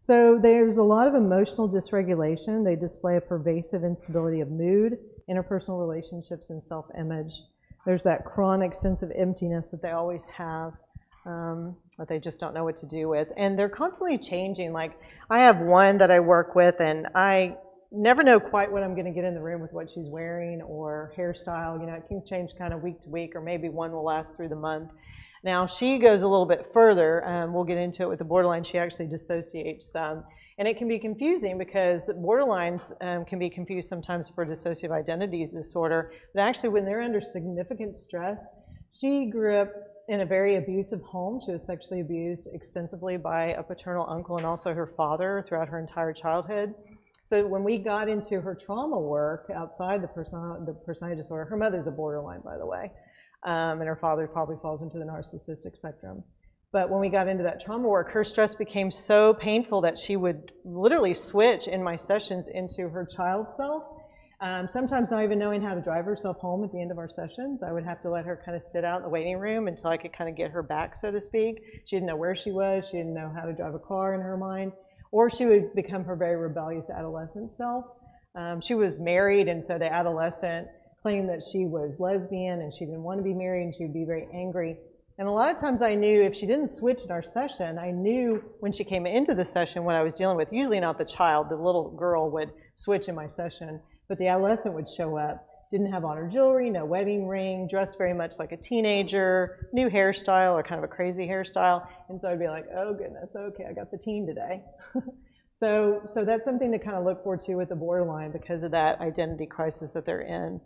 So there's a lot of emotional dysregulation. They display a pervasive instability of mood, interpersonal relationships, and self-image. There's that chronic sense of emptiness that they always have, that they just don't know what to do with. And they're constantly changing. Like, I have one that I work with, and I never know quite what I'm going to get in the room with what she's wearing or hairstyle. You know, it can change kind of week to week, or maybe one will last through the month. Now, she goes a little bit further. We'll get into it with the borderline. She actually dissociates some. And it can be confusing because borderlines can be confused sometimes for dissociative identity disorder. But actually, when they're under significant stress, she grew up in a very abusive home. She was sexually abused extensively by a paternal uncle and also her father throughout her entire childhood. So when we got into her trauma work outside the personality disorder, her mother's a borderline, by the way. And her father probably falls into the narcissistic spectrum. But when we got into that trauma work, her stress became so painful that she would literally switch in my sessions into her child self. Sometimes not even knowing how to drive herself home at the end of our sessions. I would have to let her kind of sit out in the waiting room until I could kind of get her back, so to speak. She didn't know where she was. She didn't know how to drive a car in her mind. Or she would become her very rebellious adolescent self. She was married, and so the adolescent claimed that she was lesbian and she didn't want to be married, and she would be very angry. And a lot of times I knew if she didn't switch in our session, I knew when she came into the session what I was dealing with. Usually not the child, the little girl would switch in my session, but the adolescent would show up, didn't have on her jewelry, no wedding ring, dressed very much like a teenager, new hairstyle or kind of a crazy hairstyle. And so I'd be like, oh goodness, okay, I got the teen today. So that's something to kind of look forward to with the borderline because of that identity crisis that they're in.